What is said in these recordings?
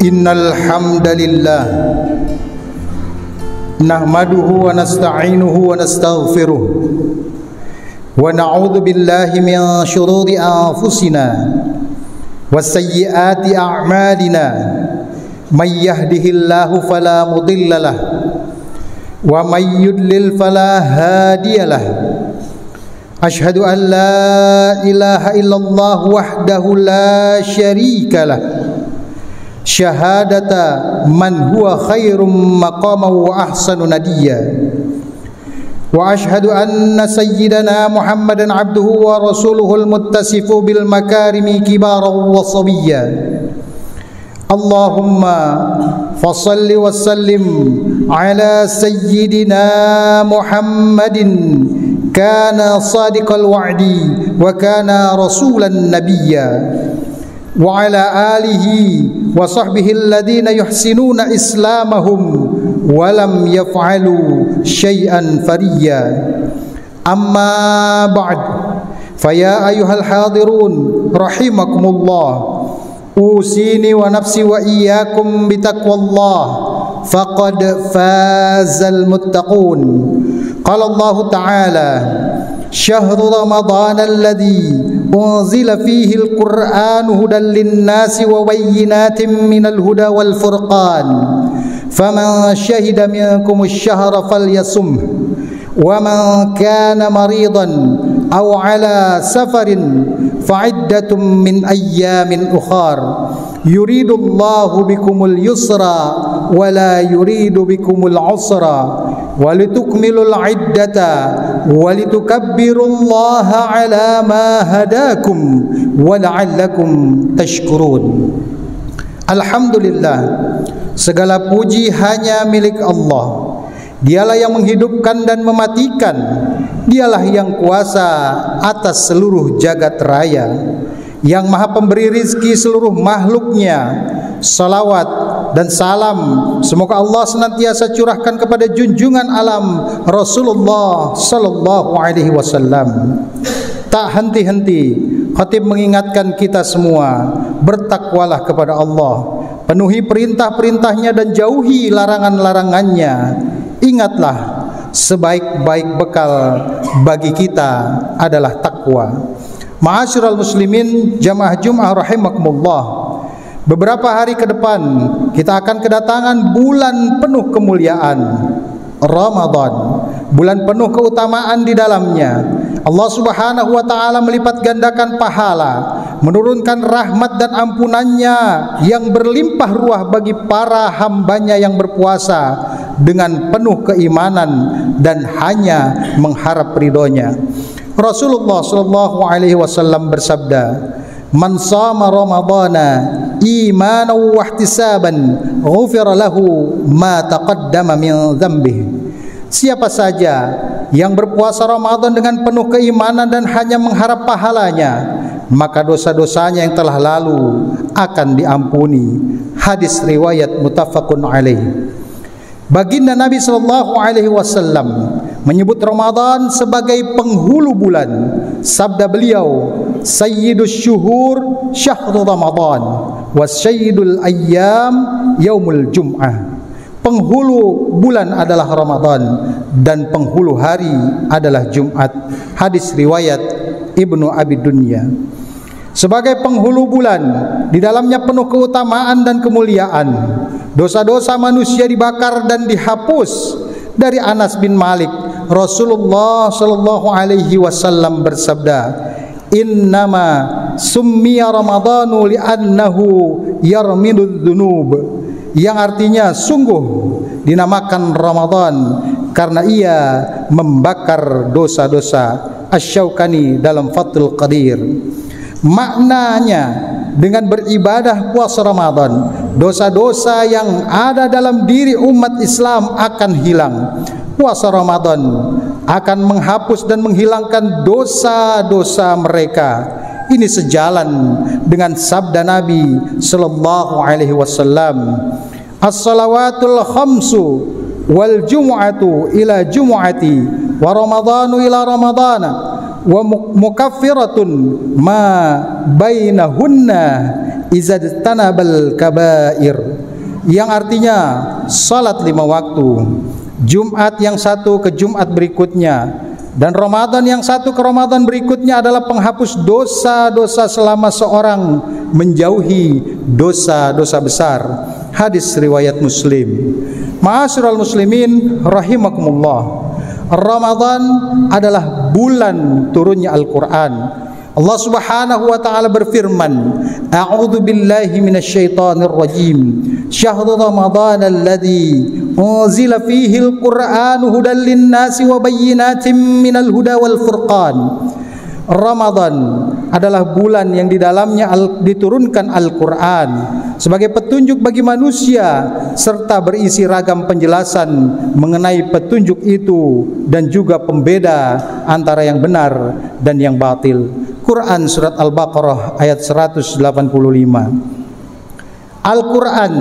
Innal hamdalillah nahmaduhu wa nasta'inuhu wa nastaghfiruh wa na'udzu billahi min shururi anfusina wa sayyiati a'malina may yahdihillahu fala mudilla lahu wa may yudlil fala hadiyalah. Ashhadu an la ilaha illallah wahdahu la syarika lah, syahadata man huwa khairum maqama wa ahsanu nadiya. Wa ashhadu anna sayyidana Muhammadan abduhu wa rasuluhul muttasifu bil makarimi kibaran wa sabiyya. Allahumma fasalli wa sallim ala sayyidina Muhammadin kana sadiqal wa'di wa kana rasulan nabiyya wa ala alihi wa sahbihi alladhina yuhsinuna islamahum wa lam yaf'alu syai'an fariya. Amma ba'd, faya ayyuhal hadirun rahimakumullah, usini wa nafsi wa iyyakum bitaqwallah faqad fazal muttaqun. Qala Allah Ta'ala, syahru ramadhan alladhi unzila fihi al-Qur'an hudan lin-nasi wa bayyinatin minal huda wal furqan faman syahida minkum asy-syahra falyasum wa man kana maridan aw ala safarin fa'iddatun min ayyamin ukhar yuridullahu bikumul yusra wa la yuridu bikumul usra walitukmilul iddata walitukabbirullaha ala ma hadakum wa la'allakum tashkurun. Alhamdulillah, segala puji hanya milik Allah. Dialah yang menghidupkan dan mematikan. Dialah yang kuasa atas seluruh jagat raya, yang maha pemberi rizki seluruh makhluknya. Salawat dan salam semoga Allah senantiasa curahkan kepada junjungan alam Rasulullah sallallahu alaihi wasallam. Tak henti-henti khatib mengingatkan kita semua, bertakwalah kepada Allah, penuhi perintah-perintahnya dan jauhi larangan-larangannya. Ingatlah, sebaik-baik bekal bagi kita adalah takwa. Ma'asyiral muslimin jamaah Jumat rahimakumullah, beberapa hari ke depan kita akan kedatangan bulan penuh kemuliaan, Ramadan, bulan penuh keutamaan di dalamnya. Allah Subhanahu wa ta'ala melipat gandakan pahala, menurunkan rahmat dan ampunannya yang berlimpah ruah bagi para hambanya yang berpuasa dengan penuh keimanan dan hanya mengharap ridhonya. Rasulullah sallallahu alaihi wasallam bersabda, "Man shama ramadhana imanan wa ihtisaban, ghufira lahu ma taqaddama min dhanbihi." Siapa saja yang berpuasa Ramadan dengan penuh keimanan dan hanya mengharap pahalanya, maka dosa-dosanya yang telah lalu akan diampuni. Hadis riwayat muttafaqun alaih. Baginda Nabi sallallahu alaihi wasallam menyebut Ramadan sebagai penghulu bulan. Sabda beliau, "Sayyidus syuhur syahrul Ramadan wa sayyidul ayyam yaumul jum'ah." Penghulu bulan adalah Ramadan dan penghulu hari adalah Jumat. Hadis riwayat Ibnu Abi Dunya. Sebagai penghulu bulan, di dalamnya penuh keutamaan dan kemuliaan. Dosa-dosa manusia dibakar dan dihapus. Dari Anas bin Malik, Rasulullah sallallahu alaihi wasallam bersabda, "Innama summiya Ramadhanu li'annahu yarmidudz dzunub." Yang artinya sungguh dinamakan Ramadan karena ia membakar dosa-dosa. Asy-Syaukani dalam Fathul Qadir. Maknanya, dengan beribadah puasa Ramadan, dosa-dosa yang ada dalam diri umat Islam akan hilang. Puasa Ramadan akan menghapus dan menghilangkan dosa-dosa mereka. Ini sejalan dengan sabda Nabi sallallahu alaihi wasallam, "As-salawatul khamsu wal jumu'atu ila jumu'ati wa ramadhanu ila ramadhana wa mukaffiratun ma bainahunna izajtanabal kabair, yang artinya salat 5 waktu, Jumat yang satu ke Jumat berikutnya, dan Ramadan yang satu ke Ramadan berikutnya adalah penghapus dosa-dosa selama seorang menjauhi dosa-dosa besar. Hadis riwayat Muslim. Ma'asyiral muslimin rahimakumullah, Ramadan adalah bulan turunnya Al-Quran. Allah Subhanahu wa taala berfirman, A'udzu billahi minasyaitonir rajim. Syahrul Ramadan alladzi unzila fihi al-Qur'anu hudan lin-nasi wa bayyinatin minal huda wal furqan. Ramadan adalah bulan yang di dalamnya diturunkan Al-Quran sebagai petunjuk bagi manusia serta berisi ragam penjelasan mengenai petunjuk itu dan juga pembeda antara yang benar dan yang batil. Quran surat Al-Baqarah ayat 185. Al-Quran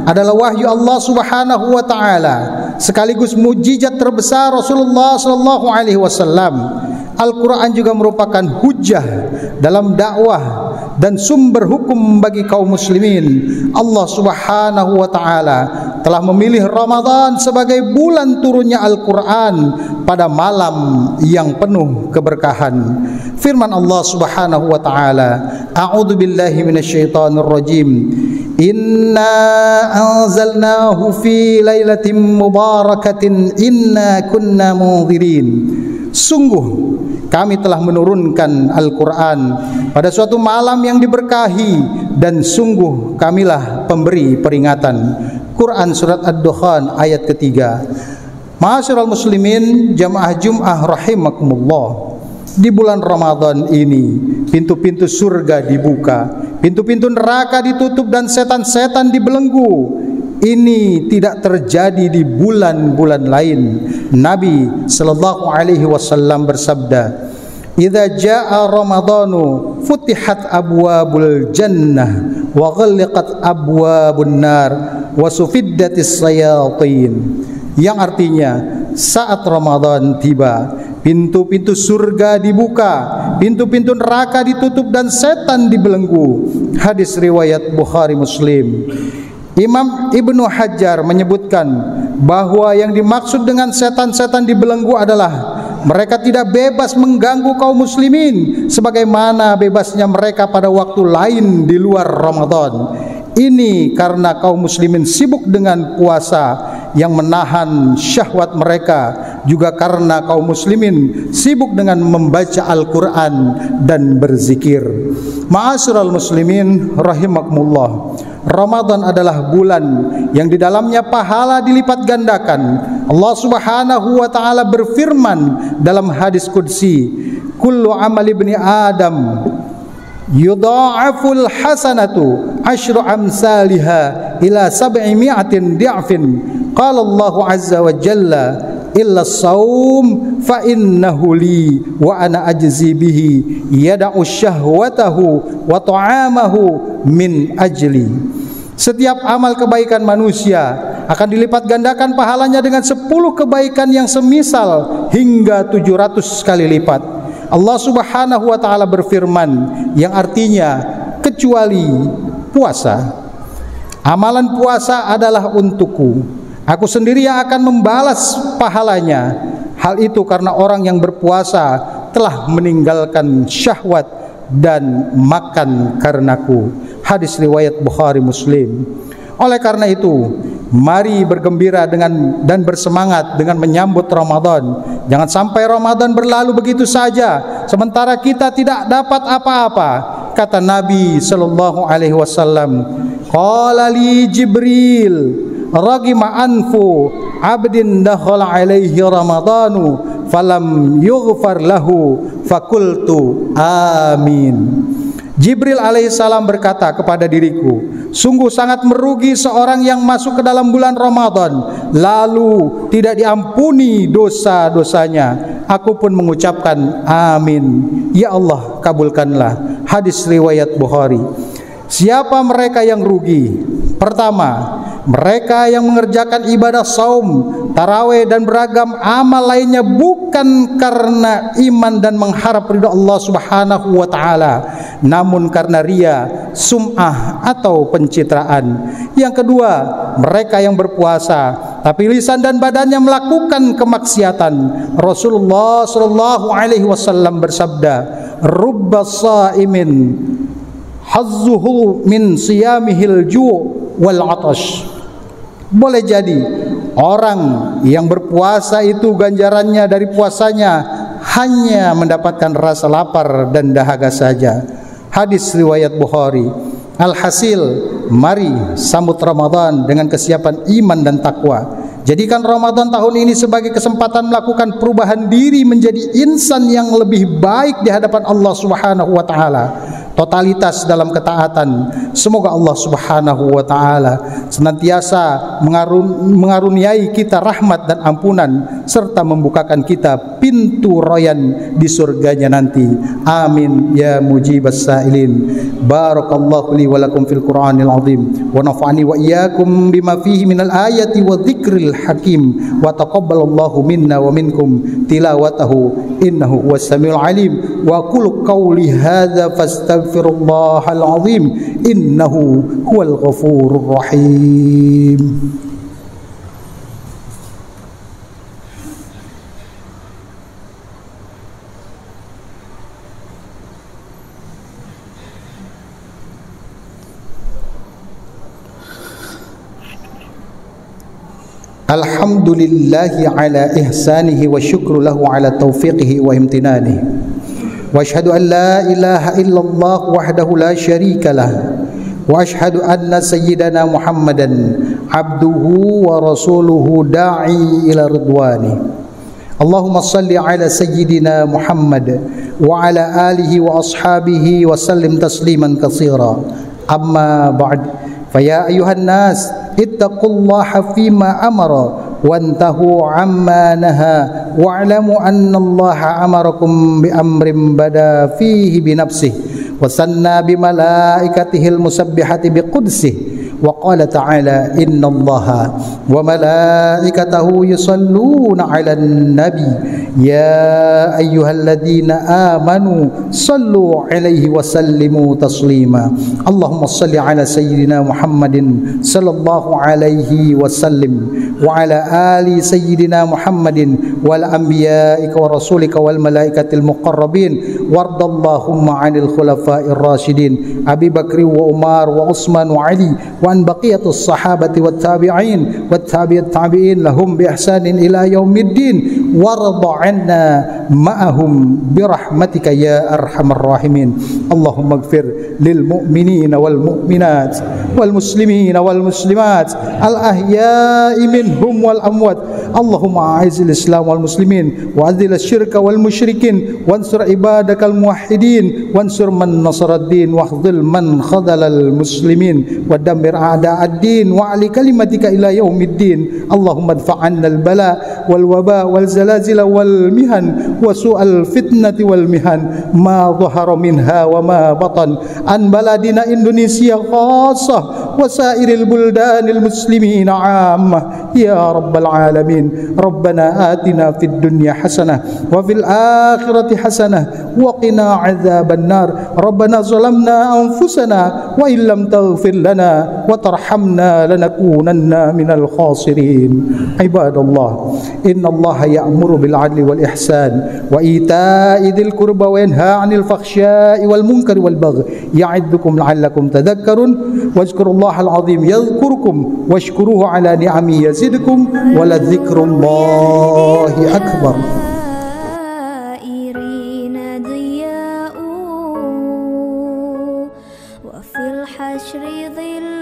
adalah wahyu Allah Subhanahu wa taala sekaligus mukjizat terbesar Rasulullah sallallahu alaihi wasallam. Al-Quran juga merupakan hujjah dalam dakwah dan sumber hukum bagi kaum muslimin. Allah Subhanahu wa taala telah memilih Ramadan sebagai bulan turunnya Al-Quran pada malam yang penuh keberkahan. Firman Allah Subhanahu wa taala, A'udzu billahi minasyaitonir rajim. Inna anzalnahu fi lailatin mubarakatin inna kunna munzirin. Sungguh kami telah menurunkan Al-Quran pada suatu malam yang diberkahi dan sungguh kamilah pemberi peringatan. Quran surat Ad-Dukhan ayat ketiga. Ma'asyiral muslimin jamaah Jum'ah rahimakumullah, di bulan Ramadan ini pintu-pintu surga dibuka, pintu-pintu neraka ditutup dan setan-setan dibelenggu. Ini tidak terjadi di bulan-bulan lain. Nabi sallallahu alaihi wasallam bersabda, "Idza jaa Ramadhanu futihat abwabul jannah wa ghalqat abwabun nar wa sufiddatis sayatin." Yang artinya, saat Ramadan tiba, pintu-pintu surga dibuka, pintu-pintu neraka ditutup dan setan dibelenggu. Hadis riwayat Bukhari Muslim. Imam Ibnu Hajar menyebutkan bahwa yang dimaksud dengan setan-setan dibelenggu adalah mereka tidak bebas mengganggu kaum muslimin sebagaimana bebasnya mereka pada waktu lain di luar Ramadan. Ini karena kaum muslimin sibuk dengan puasa yang menahan syahwat mereka, juga karena kaum muslimin sibuk dengan membaca Al-Quran dan berzikir. Ma'asyiral muslimin rahimakumullah, Ramadan adalah bulan yang di dalamnya pahala dilipat gandakan. Allah Subhanahu wa taala berfirman dalam hadis qudsi, "Kullu amali ibni Adam yudha'aful hasanatu asyru amsalha ila 700 di'fin." Qala Allah azza wa jalla, "Illa as-saum fa innahu li wa ana ajzi bihi yada'u syahwatahu wa ta'amahu min ajli." Setiap amal kebaikan manusia akan dilipat gandakan pahalanya dengan 10 kebaikan yang semisal hingga 700 kali lipat. Allah Subhanahu wa taala berfirman yang artinya kecuali puasa. Amalan puasa adalah untukku. Aku sendiri yang akan membalas pahalanya. Hal itu karena orang yang berpuasa telah meninggalkan syahwat dan makan karenaku. Hadis riwayat Bukhari Muslim. Oleh karena itu, mari bergembira dan bersemangat dengan menyambut Ramadan. Jangan sampai Ramadan berlalu begitu saja sementara kita tidak dapat apa-apa. Kata Nabi sallallahu alaihi wasallam, "Qala li Jibril, ragima anfu abdin dakhala alaihi ramadanu falam yughfar lahu fakultu amin." Jibril alaihissalam berkata kepada diriku, sungguh sangat merugi seorang yang masuk ke dalam bulan Ramadan lalu tidak diampuni dosa-dosanya. Aku pun mengucapkan amin. Ya Allah, kabulkanlah. Hadis riwayat Bukhari. Siapa mereka yang rugi? Pertama, mereka yang mengerjakan ibadah saum tarawih dan beragam amal lainnya bukan karena iman dan mengharap ridha Allah Subhanahu wa taala, namun karena ria, sum'ah atau pencitraan. Yang kedua, mereka yang berpuasa tapi lisan dan badannya melakukan kemaksiatan. Rasulullah sallallahu alaihi wasallam bersabda, "Rubba shaimin hazzuhu min siyamihil ju' wal 'atash." Boleh jadi orang yang berpuasa itu ganjarannya dari puasanya hanya mendapatkan rasa lapar dan dahaga saja. Hadis riwayat Bukhari. Alhasil, mari sambut Ramadan dengan kesiapan iman dan takwa. Jadikan Ramadan tahun ini sebagai kesempatan melakukan perubahan diri menjadi insan yang lebih baik di hadapan Allah Subhanahu wa taala. Totalitas dalam ketaatan. Semoga Allah Subhanahu wa taala senantiasa mengaruniai kita rahmat dan ampunan serta membukakan kita pintu royan di surganya nanti. Amin ya mujibas sailin. Barakallahu li wa lakum fil Qur'anil azim wa nafa'ani wa iyyakum bima fihi minal ayati wa dzikril hakim wa taqabbalallahu minna wa minkum tilawatahu innahu huwas samiul alim wa qul qawli hadza fastaghfirullahal azim innahu huwal ghafurur rahim. Alhamdulillahi ala ihsanihi wa syukru lahu ala taufiqihi wa imtinanihi wa ashhadu an la ilaha illallah wahdahu la syarika lah wa ashhadu anna sayyidana Muhammadan abduhu wa rasuluhu da'i ila ridwani. Allahumma salli ala sayyidina Muhammad wa ala alihi wa ashabihi wa sallim tasliman katsira. Amma ba'd, fa ya ayuhan nas ittaqullaha fima amara wantahu amma naha wa'lamu anna allaha amarakum bi amrin bada fihi bi nafsihi wa sanna bi malaikatihil musabbihati bi qudsihi wa qala ta'ala inna allaha wa malaikatahu yusalluna 'alan nabi ya ayyuhalladzina amanu sallu 'alaihi wa sallimu taslima. Allahumma salli 'ala sayyidina Muhammadin sallallahu alaihi wasallim wa 'ala ali sayyidina Muhammadin wal anbiya'ika wa rasulika wal malaikatil muqarrabin wardallahumma 'anil khulafa'ir rasyidin Abi Bakr wa Umar wa Utsman wa Ali wa an baqiyatus sahabati wat tabi'in wat tabi'ut tabi'in lahum bi ihsanin ila yaumiddin warda 'anna ma'ahum bi rahmatika ya arhamar rahimin. Allahumma ighfir lil mu'minina wal mu'minat wal muslimina wal muslimat al ahya'i minhum wal amwat. Allahumma a'izil islam wal muslimin wa adhil asyirka wal musyrikin wansur ibadakal muwahhidin wansur man nasaraddin wahdhil man khadalal muslimin wa dammir a'da'ad-din wa ali kalimatika ila yaumiddin. Allahumma adfa'anna al-bala wal waba wal zalazil wal mihan wa su'al fitnati wal mihan ma dhahara minha wa ma batan an baladina Indonesia khassah wa sairil buldanil muslimina 'ammah ya rabbal alamin. Rabbana atina fid dunya hasanah wa fil akhirati hasanah wa qina 'adzaban nar. Rabbana zalamna anfusana wa illam taghfir lana wa tarhamna lanakunanna minal khasirin. Ibadallah, innallaha ya'muru bil 'adli wal ihsan wa ita'i dzil qurba wa yanha 'anil fakhsya'i wal munkari wal baghi ya'idzukum la'allakum tadhakkarun wazkurullahal 'azim yadhkurkum washkuruhu 'ala ni'amihi yazidkum wa ladzikrullahi akbar. وفي الحشر ظل